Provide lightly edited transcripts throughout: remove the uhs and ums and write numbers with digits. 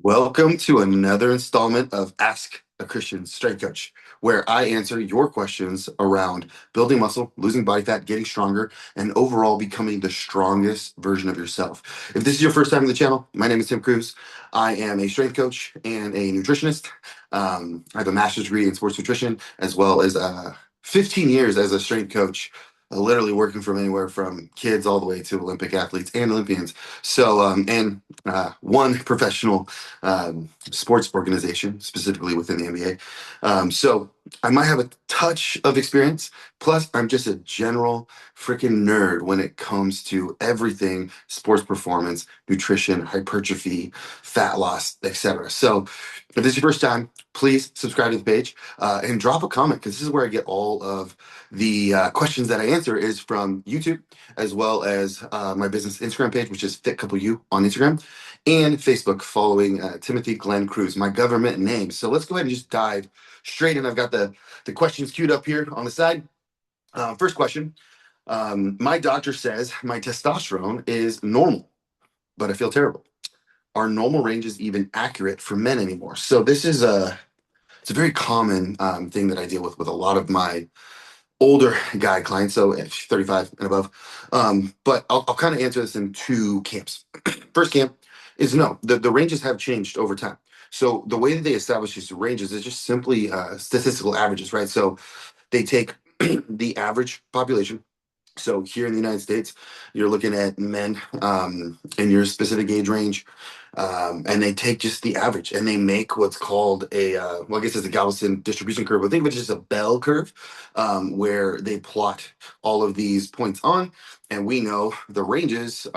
Welcome to another installment of Ask a Christian Strength Coach, where I answer your questions around building muscle, losing body fat, getting stronger, and overall becoming the strongest version of yourself. If this is your first time on the channel, my name is Tim Cruse. I am a strength coach and a nutritionist. I have a master's degree in sports nutrition, as well as 15 years as a strength coach, literally working from anywhere from kids all the way to Olympic athletes and Olympians. And one professional sports organization, specifically within the NBA. So I might have a touch of experience. Plus, I'm just a general freaking nerd when it comes to everything sports performance, nutrition, hypertrophy, fat loss, etc. So if this is your first time, please subscribe to the page and drop a comment, because this is where I get all of the questions that I answer is from YouTube, as well as my business Instagram page, which is Fit Couple U on Instagram, and Facebook, following Timothy Glenn Cruse, my government name. So let's go ahead and just dive straight in. I've got the questions queued up here on the side. First question. My doctor says my testosterone is normal, but I feel terrible. Are normal ranges even accurate for men anymore? So this is it's a very common thing that I deal with a lot of my older guy clients, so 35 and above. But I'll kind of answer this in two camps. First camp is no, the ranges have changed over time. So the way that they establish these ranges is just simply statistical averages, right? So they take the average population. So here in the United States, you're looking at men in your specific age range, and they take just the average and they make what's called a, well, I guess it's a Galveston distribution curve. I think it's just a bell curve, where they plot all of these points on, and we know the ranges.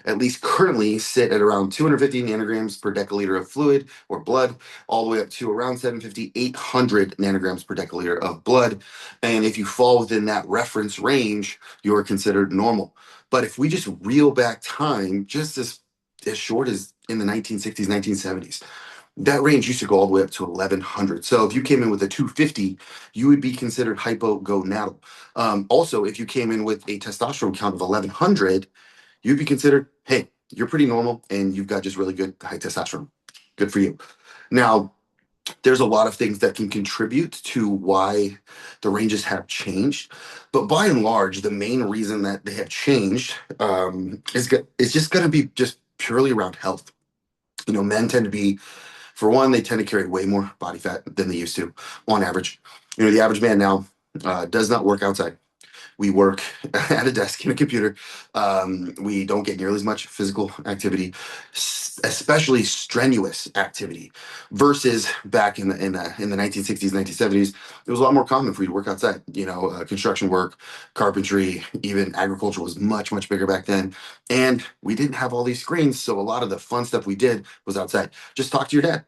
At least currently sit at around 250 nanograms per deciliter of fluid or blood, all the way up to around 750, 800 nanograms per deciliter of blood. And if you fall within that reference range, you're considered normal. But if we just reel back time, just as short as in the 1960s, 1970s, that range used to go all the way up to 1100. So if you came in with a 250, you would be considered hypogonadal. Also, if you came in with a testosterone count of 1100, you'd be considered, hey, you're pretty normal and you've got just really good high testosterone. Good for you. Now, there's a lot of things that can contribute to why the ranges have changed. But by and large, the main reason that they have changed is just going to be just purely around health. You know, men tend to be, for one, they tend to carry way more body fat than they used to on average. You know, the average man now does not work outside. We work at a desk in a computer. We don't get nearly as much physical activity, especially strenuous activity, versus back in the 1960s, 1970s. It was a lot more common for you to work outside. You know, construction work, carpentry, even agriculture was much bigger back then. And we didn't have all these screens, so a lot of the fun stuff we did was outside. Just talk to your dad,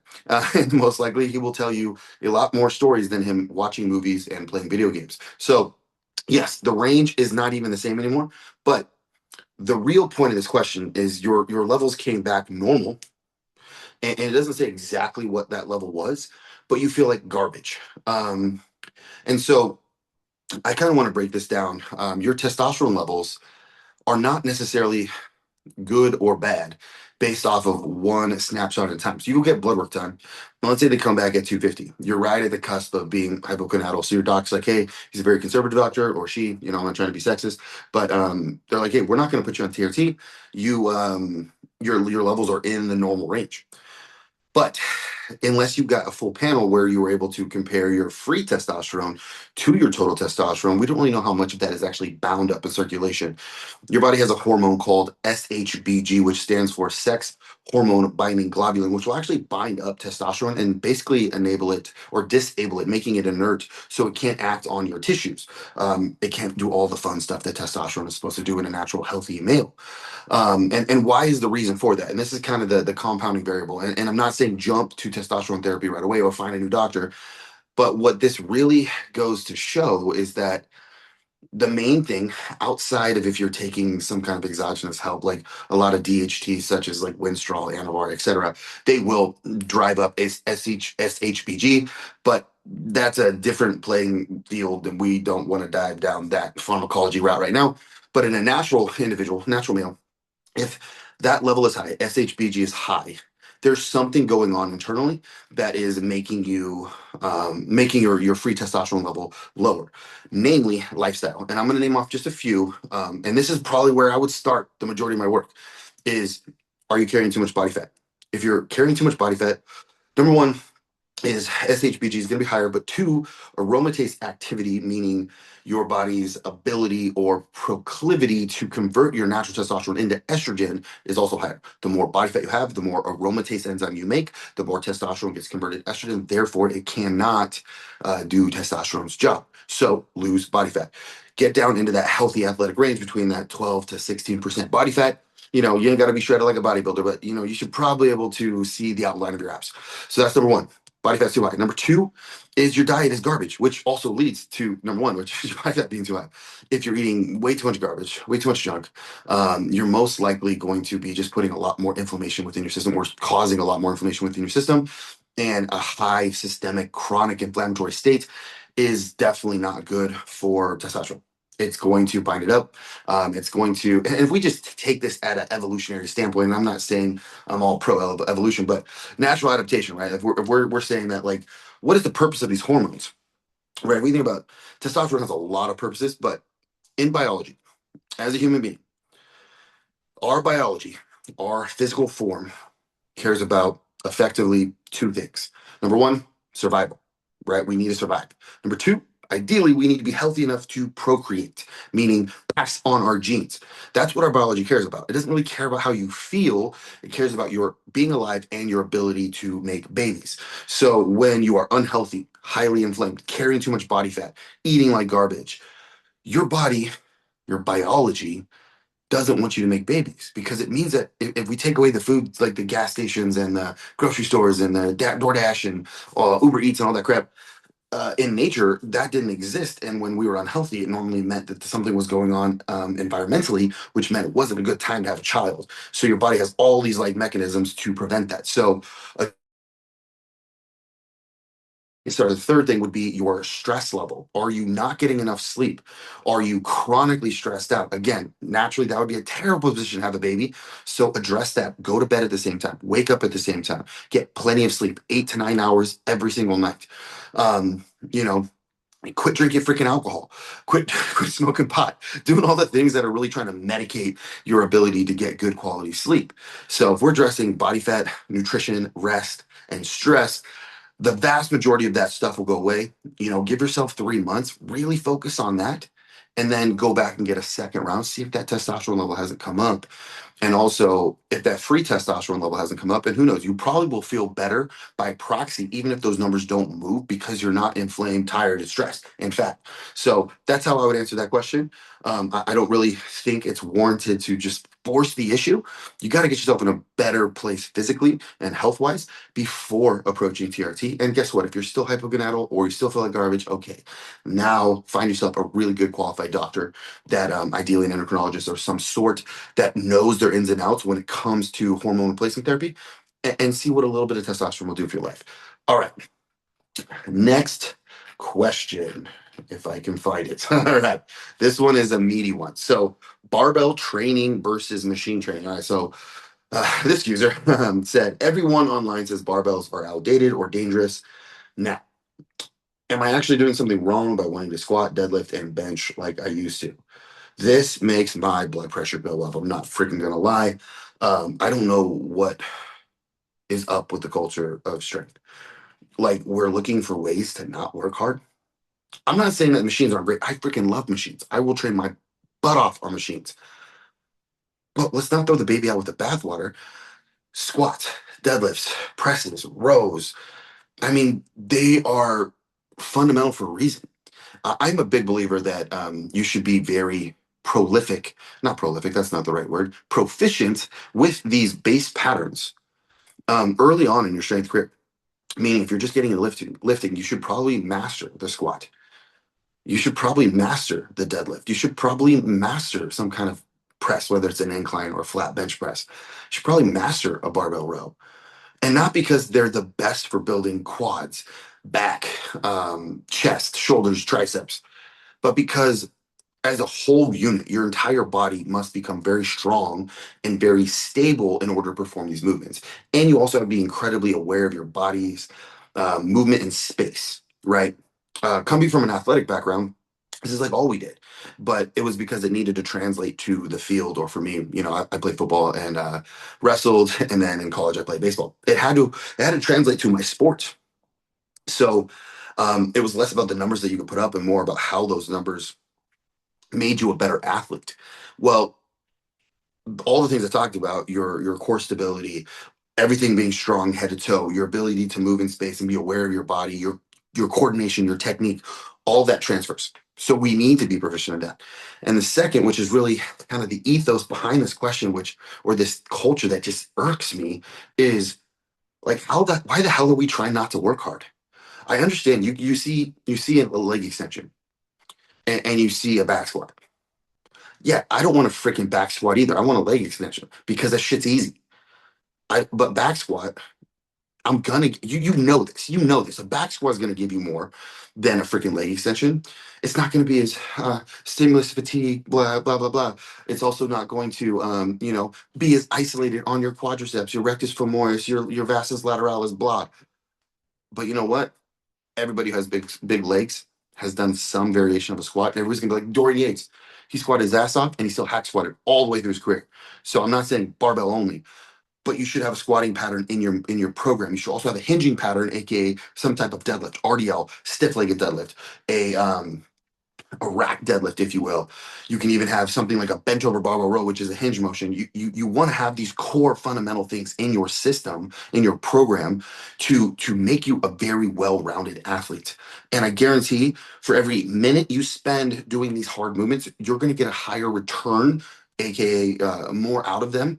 and most likely he will tell you a lot more stories than him watching movies and playing video games. So yes, the range is not even the same anymore. But the real point of this question is your levels came back normal, and it doesn't say exactly what that level was, but you feel like garbage. And so I kind of want to break this down. Your testosterone levels are not necessarily good or bad based off of one snapshot at a time. So you will get blood work done. And let's say they come back at 250. You're right at the cusp of being hypogonadal. So your doc's like, hey, he's a very conservative doctor, or she, you know, I'm not trying to be sexist, but they're like, hey, we're not going to put you on TRT. Your levels are in the normal range. But unless you've got a full panel where you were able to compare your free testosterone to your total testosterone, we don't really know how much of that is actually bound up in circulation. Your body has a hormone called SHBG, which stands for sex hormone binding globulin, which will actually bind up testosterone and basically enable it or disable it, making it inert so it can't act on your tissues. It can't do all the fun stuff that testosterone is supposed to do in a natural, healthy male. And why is the reason for that? And this is kind of the compounding variable. And I'm not saying jump to testosterone therapy right away or find a new doctor. But what this really goes to show is that the main thing, outside of if you're taking some kind of exogenous help, like a lot of DHT, such as like Winstrol, Anavar, etc., they will drive up SHBG, but that's a different playing field, and we don't want to dive down that pharmacology route right now. But in a natural individual, natural male, if that level is high, SHBG is high, there's something going on internally that is making you making your free testosterone level lower, namely lifestyle. And I'm going to name off just a few. And this is probably where I would start the majority of my work is, are you carrying too much body fat? If you're carrying too much body fat, number one is SHBG is going to be higher, but two, aromatase activity, meaning your body's ability or proclivity to convert your natural testosterone into estrogen, is also higher. The more body fat you have, the more aromatase enzyme you make, the more testosterone gets converted to estrogen. Therefore, it cannot do testosterone's job. So lose body fat. Get down into that healthy athletic range between that 12 to 16% body fat. You ain't got to be shredded like a bodybuilder, but you should probably be able to see the outline of your abs. So that's number one. Body fat's too high. Number two is your diet is garbage, which also leads to number one, which is your body fat being too high. If you're eating way too much garbage, way too much junk, you're most likely going to be just putting a lot more inflammation within your system or causing a lot more inflammation within your system. And a high systemic chronic inflammatory state is definitely not good for testosterone. It's going to bind it up. It's going to, and if we just take this at an evolutionary standpoint, and I'm not saying I'm all pro evolution, but natural adaptation, right? If we're saying that, like, what is the purpose of these hormones, right? We think about testosterone has a lot of purposes, but in biology, as a human being, our biology, our physical form cares about effectively two things. Number one, survival, right? We need to survive. Number two, ideally, we need to be healthy enough to procreate, meaning pass on our genes. That's what our biology cares about. It doesn't really care about how you feel. It cares about your being alive and your ability to make babies. So when you are unhealthy, highly inflamed, carrying too much body fat, eating like garbage, your body, your biology doesn't want you to make babies, because it means that if we take away the food, like the gas stations and the grocery stores and the DoorDash and Uber Eats and all that crap, in nature, that didn't exist. And when we were unhealthy, it normally meant that something was going on environmentally, which meant it wasn't a good time to have a child. So your body has all these like mechanisms to prevent that. So so the third thing would be your stress level. Are you not getting enough sleep? Are you chronically stressed out? Again, naturally, that would be a terrible position to have a baby. So address that. Go to bed at the same time. Wake up at the same time. Get plenty of sleep, 8 to 9 hours every single night. Um, you know, quit drinking freaking alcohol. Quit smoking pot. Doing all the things that are really trying to medicate your ability to get good quality sleep. So if we're addressing body fat, nutrition, rest, and stress, the vast majority of that stuff will go away. Give yourself 3 months, really focus on that, and then go back and get a second round, see if that testosterone level hasn't come up. And also, if that free testosterone level hasn't come up, and who knows, you probably will feel better by proxy, even if those numbers don't move, because you're not inflamed, tired, and stressed, in fact. So that's how I would answer that question. I don't really think it's warranted to just force the issue. You got to get yourself in a better place physically and health wise before approaching TRT. And guess what? If you're still hypogonadal or you still feel like garbage, okay, now find yourself a really good qualified doctor that ideally an endocrinologist or some sort that knows their ins and outs when it comes to hormone replacement therapy, and see what a little bit of testosterone will do for your life. All right, next question, if I can find it. All right, this one is a meaty one. So barbell training versus machine training. All right, so this user said, everyone online says barbells are outdated or dangerous. Now, am I actually doing something wrong by wanting to squat, deadlift, and bench like I used to? This makes my blood pressure go up. I'm not freaking gonna lie. I don't know what is up with the culture of strength. Like, we're looking for ways to not work hard. I'm not saying that machines aren't great. I freaking love machines. I will train my butt off on machines. But let's not throw the baby out with the bathwater. Squats, deadlifts, presses, rows. I mean, they are fundamental for a reason. I'm a big believer that you should be very prolific, not prolific, that's not the right word, proficient with these base patterns early on in your strength career. Meaning, if you're just getting into lifting, you should probably master the squat. You should probably master the deadlift. You should probably master some kind of press, whether it's an incline or a flat bench press. You should probably master a barbell row. And not because they're the best for building quads, back, chest, shoulders, triceps, but because as a whole unit, your entire body must become very strong and very stable in order to perform these movements. And you also have to be incredibly aware of your body's movement in space, right? Coming from an athletic background, this is like all we did, but it was because it needed to translate to the field. Or for me, I played football and wrestled, and then in college I played baseball. It had to translate to my sport. So it was less about the numbers that you could put up and more about how those numbers made you a better athlete. Well, all the things I talked about, your core stability, everything being strong head to toe, your ability to move in space and be aware of your body, your coordination, your technique, all that transfers. So we need to be proficient in that. And the second, which is really kind of the ethos behind this question, or this culture that just irks me, is like why the hell are we trying not to work hard? I understand you see a leg extension and you see a back squat. Yeah, I don't want a freaking back squat either. I want a leg extension because that shit's easy. But back squat, I'm gonna you know this. A back squat is gonna give you more than a freaking leg extension. It's not gonna be as stimulus fatigue, blah blah blah blah. It's also not going to be as isolated on your quadriceps, your rectus femoris, your vastus lateralis, blah. But you know what? Everybody who has big legs has done some variation of a squat. And everybody's gonna be like Dorian Yates. He squatted his ass off and he still hack squatted all the way through his career. So I'm not saying barbell only, but you should have a squatting pattern in your program. You should also have a hinging pattern, aka some type of deadlift, RDL, stiff-legged deadlift, a rack deadlift, if you will. You can even have something like a bench over barbell row, which is a hinge motion. You want to have these core fundamental things in your system, in your program, to make you a very well-rounded athlete. And I guarantee for every minute you spend doing these hard movements, you're going to get a higher return, aka more out of them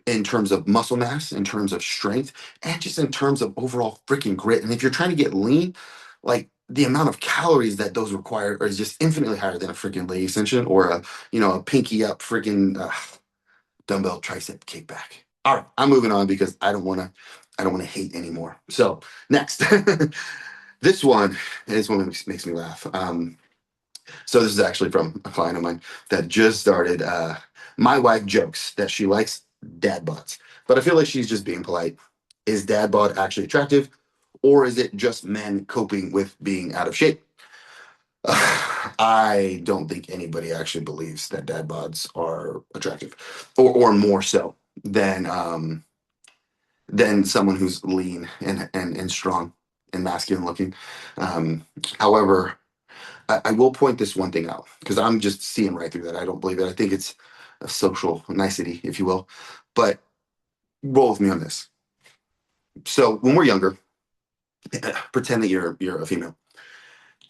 in terms of muscle mass, in terms of strength, and just in terms of overall freaking grit. And if you're trying to get lean, like the amount of calories that those require is just infinitely higher than a freaking leg extension or a pinky up freaking dumbbell tricep kickback. All right, I'm moving on because I don't want to hate anymore. So next, this one is one that makes me laugh. So this is actually from a client of mine that just started. My wife jokes that she likes dad bods, but I feel like she's just being polite. Is dad bod actually attractive, or is it just men coping with being out of shape? I don't think anybody actually believes that dad bods are attractive, or more so than someone who's lean and strong and masculine looking. However, I will point this one thing out because I'm just seeing right through that. I don't believe it. I think it's a social nicety, if you will. But roll with me on this. So when we're younger, pretend that you're a female.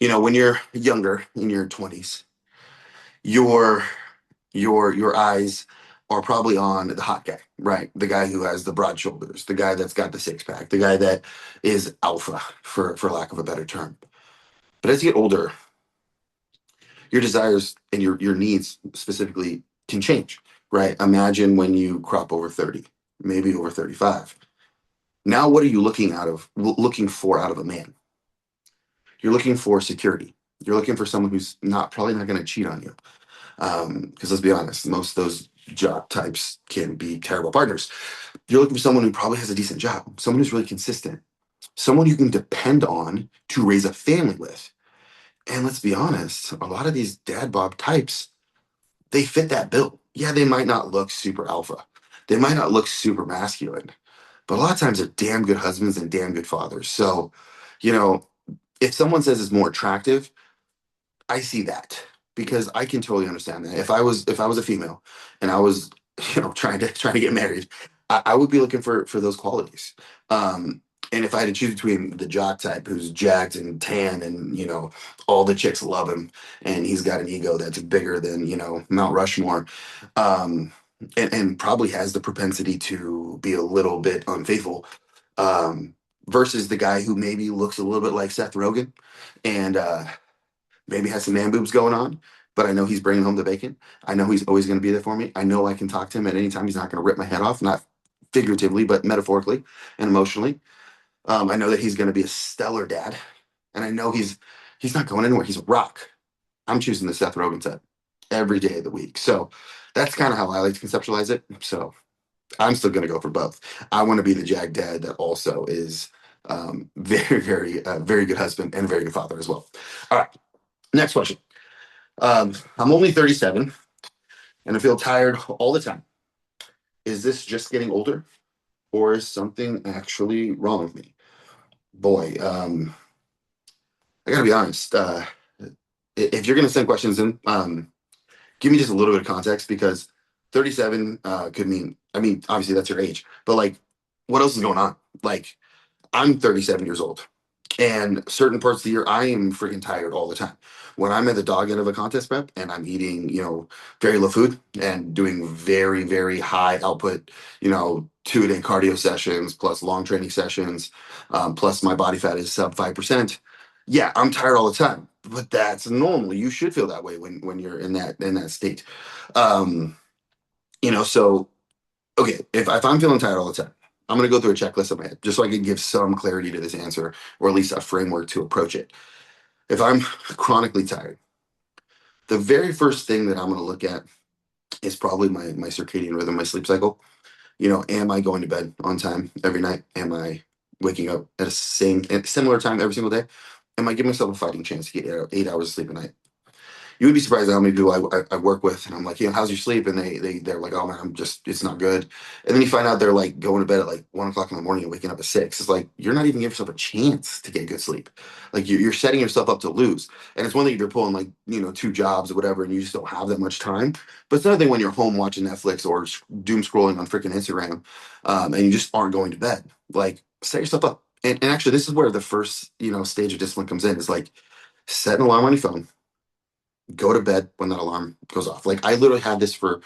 When you're younger in your 20s, your your eyes are probably on the hot guy, right? The guy who has the broad shoulders, the guy that's got the six pack, the guy that is alpha, for lack of a better term. But as you get older, your desires and your needs specifically can change, right? Imagine when you crop over 30, maybe over 35. Now, what are you looking for out of a man? You're looking for security. You're looking for someone who's probably not going to cheat on you. Because let's be honest, most of those job types can be terrible partners. You're looking for someone who probably has a decent job, someone who's really consistent, someone you can depend on to raise a family with. And let's be honest, a lot of these dad bod types, they fit that bill. Yeah, they might not look super alpha. They might not look super masculine, but a lot of times they're damn good husbands and damn good fathers. So, you know, if someone says it's more attractive, I see that because I can totally understand that. If I was a female and I was trying to get married, I would be looking for those qualities. And if I had to choose between the jock type who's jacked and tan and all the chicks love him and he's got an ego that's bigger than Mount Rushmore, um, and probably has the propensity to be a little bit unfaithful, versus the guy who maybe looks a little bit like Seth Rogen and maybe has some man boobs going on, but I know he's bringing home the bacon. I know he's always going to be there for me. I know I can talk to him at any time. He's not going to rip my head off, not figuratively, but metaphorically and emotionally. I know that he's going to be a stellar dad, and I know he's not going anywhere. He's a rock. I'm choosing the Seth Rogen type. every day of the week. So that's kind of how I like to conceptualize it. So I'm still going to go for both. I want to be the jag dad that also is very good husband and a very good father as well. All right, next question. I'm only 37 and I feel tired all the time. Is this just getting older or is something actually wrong with me? Boy, I gotta be honest. If you're gonna send questions in, give me just a little bit of context because 37 could mean, I mean, obviously that's your age, but like, what else is going on? Like, I'm 37 years old. And certain parts of the year, I am freaking tired all the time. When I'm at the dog end of a contest prep and I'm eating, very low food and doing very high output, 2 a day cardio sessions plus long training sessions, plus my body fat is sub 5%. Yeah, I'm tired all the time, but that's normal. You should feel that way when you're in that state. Um, so okay, if I'm feeling tired all the time, I'm going to go through a checklist in my head just so I can give some clarity to this answer or at least a framework to approach it. If I'm chronically tired, the very first thing that I'm going to look at is probably my circadian rhythm, my sleep cycle. Am I going to bed on time every night? Am I waking up at a similar time every single day? Am I giving myself a fighting chance to get 8 hours of sleep a night? You would be surprised at how many people I work with, and I'm like, how's your sleep? And they're like, oh man, it's not good. And then you find out they're like going to bed at like 1 o'clock in the morning and waking up at 6. It's like you're not even giving yourself a chance to get good sleep. Like you're setting yourself up to lose. And it's one thing if you're pulling like 2 jobs or whatever, and you just don't have that much time. But it's another thing when you're home watching Netflix or doom scrolling on freaking Instagram, and you just aren't going to bed. Like set yourself up. And actually, this is where the first stage of discipline comes in. Is like set an alarm on your phone, go to bed when that alarm goes off. Like I literally had this for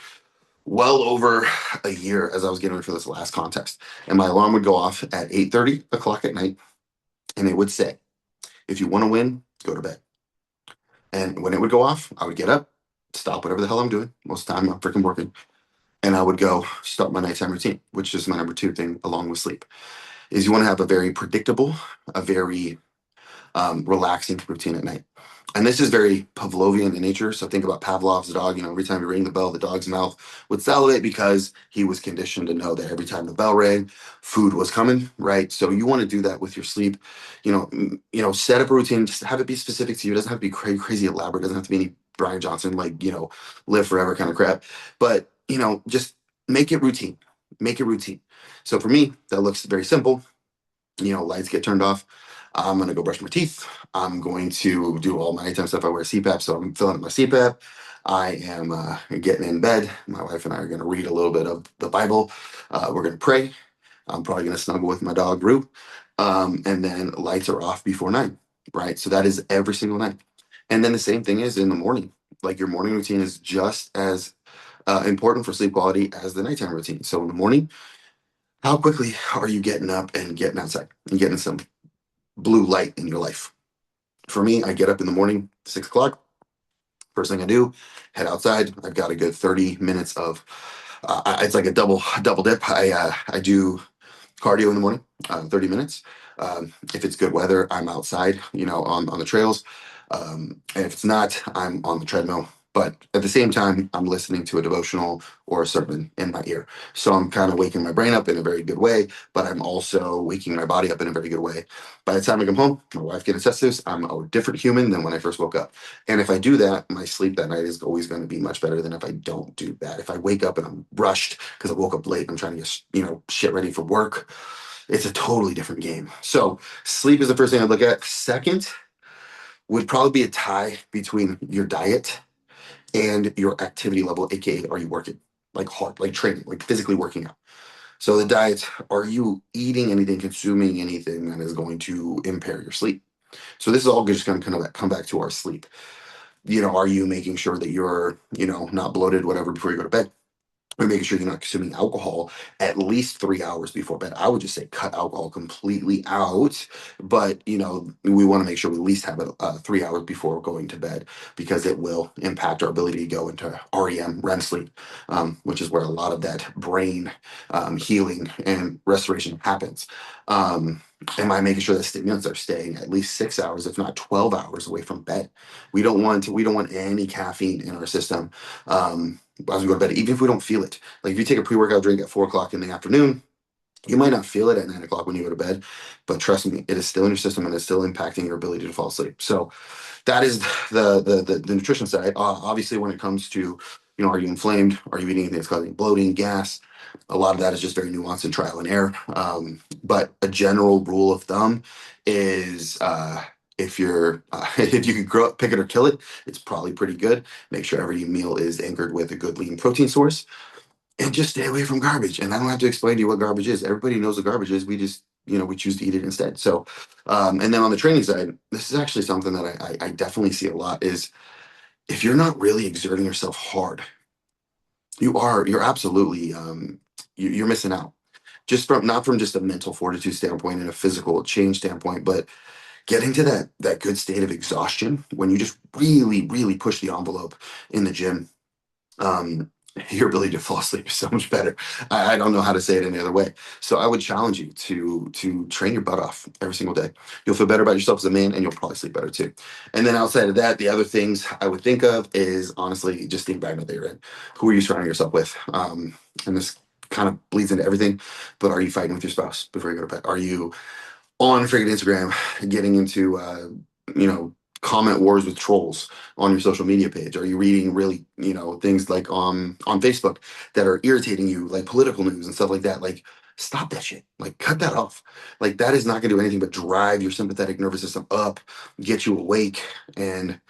well over a year as I was getting ready for this last contest. And my alarm would go off at 8:30 o'clock at night. And it would say, if you want to win, go to bed. And when it would go off, I would get up, stop whatever the hell I'm doing. Most of the time I'm freaking working. And I would go start my nighttime routine, which is my number two thing along with sleep. Is you want to have a very predictable, a very relaxing routine at night. And this is very Pavlovian in nature. So think about Pavlov's dog. Every time you ring the bell, the dog's mouth would salivate because he was conditioned to know that every time the bell rang, food was coming, right? So you want to do that with your sleep. Set up a routine. Just have it be specific to you. It doesn't have to be crazy elaborate. It doesn't have to be any Brian Johnson, like, live forever kind of crap. But, just make it routine. Make it routine. So for me, that looks very simple. Lights get turned off. I'm gonna go brush my teeth. I'm going to do all my nighttime stuff. I wear CPAP, so I'm filling up my CPAP. I am getting in bed. My wife and I are going to read a little bit of the Bible. We're going to pray. I'm probably going to snuggle with my dog, Rue. And then lights are off before 9, right? So that is every single night. And then the same thing is in the morning. Like your morning routine is just as important for sleep quality as the nighttime routine. So in the morning, how quickly are you getting up and getting outside and getting some blue light in your life? For me, I get up in the morning, 6 o'clock. First thing I do, head outside. I've got a good 30 minutes of, it's like a double dip. I do cardio in the morning, 30 minutes. If it's good weather, I'm outside, on the trails. And if it's not, I'm on the treadmill. But at the same time, I'm listening to a devotional or a sermon in my ear. So I'm kind of waking my brain up in a very good way, but I'm also waking my body up in a very good way. By the time I come home, my wife can attest to this, I'm a different human than when I first woke up. And if I do that, my sleep that night is always going to be much better than if I don't do that. If I wake up and I'm rushed because I woke up late, I'm trying to get, shit ready for work, it's a totally different game. So sleep is the first thing I look at. Second would probably be a tie between your diet and your activity level, aka are you working like hard, like training, like physically working out? So the diet, are you eating anything, consuming anything that is going to impair your sleep? So this is all just going to kind of come back to our sleep. Are you making sure that you're, not bloated, whatever, before you go to bed? Or making sure you're not consuming alcohol at least 3 hours before bed. I would just say cut alcohol completely out, but we want to make sure we at least have it 3 hours before going to bed because it will impact our ability to go into REM sleep, which is where a lot of that brain healing and restoration happens. Am I making sure that stimulants are staying at least 6 hours, if not 12 hours away from bed? We don't want any caffeine in our system as we go to bed, even if we don't feel it. Like if you take a pre-workout drink at 4 o'clock in the afternoon, you might not feel it at 9 o'clock when you go to bed, but trust me, it is still in your system and it's still impacting your ability to fall asleep. So that is the nutrition side. Obviously, when it comes to, are you inflamed? Are you eating anything that's causing bloating, gas? A lot of that is just very nuanced and trial and error. But a general rule of thumb is if you're if you can pick it or kill it, it's probably pretty good. Make sure every meal is anchored with a good lean protein source, and just stay away from garbage. And I don't have to explain to you what garbage is. Everybody knows what garbage is. We just, we choose to eat it instead. So, and then on the training side, this is actually something that I definitely see a lot is if you're not really exerting yourself hard, you're absolutely, you're missing out. Just from, not from just a mental fortitude standpoint and a physical change standpoint, but getting to that good state of exhaustion when you just really, really push the envelope in the gym. um, your ability to fall asleep is so much better. I don't know how to say it any other way. So I would challenge you to train your butt off every single day. You'll feel better about yourself as a man, and you'll probably sleep better too. And then outside of that, the other things I would think of is honestly just the environment that you're in. Who are you surrounding yourself with? And this kind of bleeds into everything. But are you fighting with your spouse before you go to bed? Are you on freaking Instagram getting into you know comment wars with trolls on your social media page? Are you reading really things like on Facebook that are irritating you, like political news and stuff like that? Like stop that shit. Like cut that off. Like that is not going to do anything but drive your sympathetic nervous system up, get you awake, and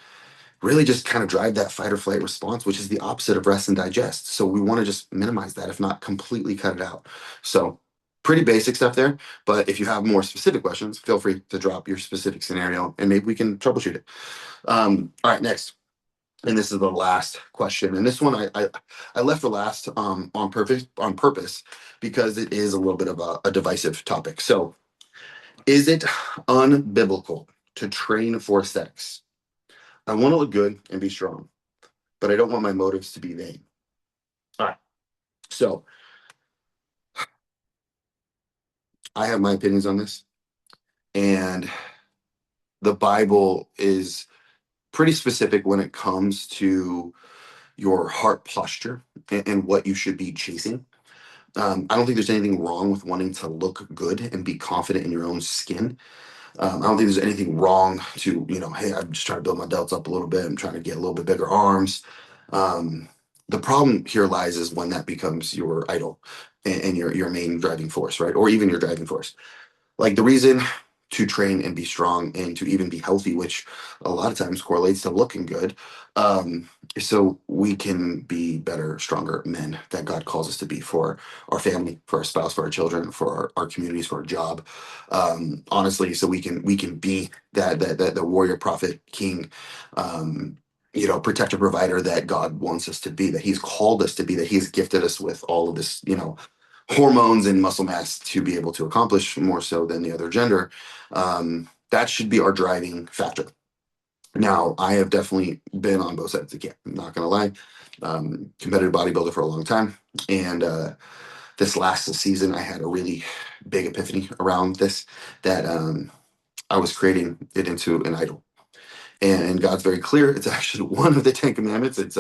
really just kind of drive that fight or flight response, which is the opposite of rest and digest. So we want to just minimize that, if not completely cut it out. So pretty basic stuff there. But if you have more specific questions, feel free to drop your specific scenario and maybe we can troubleshoot it. All right, next. And this is the last question. And this one I left for last on purpose because it is a little bit of a divisive topic. So is it unbiblical to train for aesthetics? I want to look good and be strong, but I don't want my motives to be vain. All right. So I have my opinions on this, and the Bible is pretty specific when it comes to your heart posture and what you should be chasing. I don't think there's anything wrong with wanting to look good and be confident in your own skin. I don't think there's anything wrong to, hey, I'm just trying to build my delts up a little bit. I'm trying to get a little bit bigger arms. Um, the problem here lies is when that becomes your idol and your main driving force, right? Or even your driving force. Like the reason to train and be strong and to even be healthy, which a lot of times correlates to looking good, is so we can be better, stronger men that God calls us to be for our family, for our spouse, for our children, for our communities, for our job. Honestly, so we can be that the warrior, prophet, king, protector, provider that God wants us to be, that He's called us to be, that He's gifted us with all of this, hormones and muscle mass to be able to accomplish more so than the other gender. That should be our driving factor. Now, I have definitely been on both sides of the camp. I'm not going to lie. Competitive bodybuilder for a long time. And this last season, I had a really big epiphany around this that I was creating it into an idol. And God's very clear. It's actually one of the Ten Commandments. It's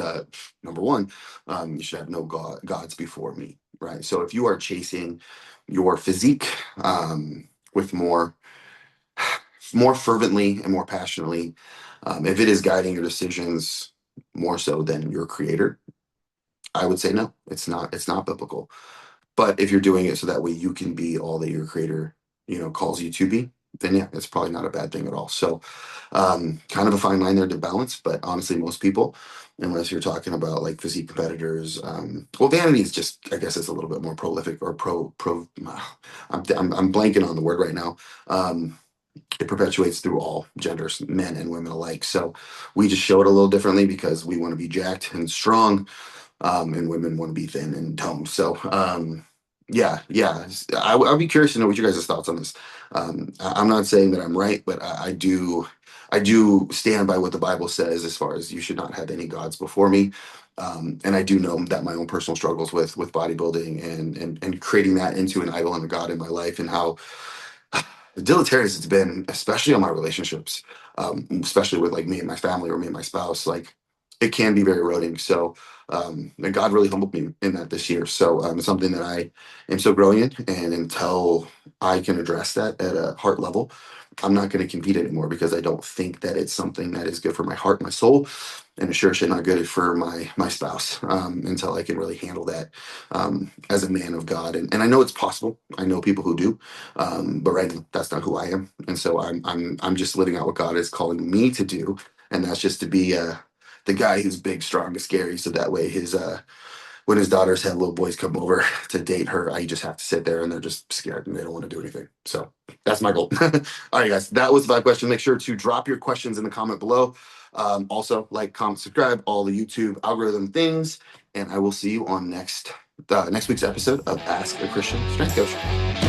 number one. You should have no gods before me, right? So if you are chasing your physique with more fervently and more passionately, if it is guiding your decisions more so than your creator, I would say no. It's not biblical. But if you're doing it so that way you can be all that your creator, calls you to be, then yeah, it's probably not a bad thing at all. So, kind of a fine line there to balance. But honestly, most people, unless you're talking about like physique competitors, well, vanity is just, I guess, it's a little bit more prolific or pro. I'm blanking on the word right now. It perpetuates through all genders, men and women alike. So we just show it a little differently because we want to be jacked and strong, and women want to be thin and toned. So, yeah, I'd be curious to know what you guys' thoughts on this. I'm not saying that I'm right, but I do stand by what the Bible says as far as you should not have any gods before me. And I do know that my own personal struggles with bodybuilding and creating that into an idol and a god in my life, and how deleterious it's been, especially on my relationships, especially with like me and my family or me and my spouse. Like it can be very eroding. So and God really humbled me in that this year. So it's something that I am still growing in, and until I can address that at a heart level, I'm not going to compete anymore, because I don't think that it's something that is good for my heart, my soul, and sure shit not good for my spouse, until I can really handle that as a man of God. And I know it's possible. I know people who do, but right now that's not who I am. And so I'm just living out what God is calling me to do, and that's just to be the guy who's big, strong, and scary. So that way his when his daughters have little boys come over to date her, I just have to sit there and they're just scared and they don't want to do anything. So that's my goal. All right, guys, that was the 5 questions. Make sure to drop your questions in the comment below. Also, like, comment, subscribe, all the YouTube algorithm things, and I will see you on next week's episode of Ask a Christian Strength Coach.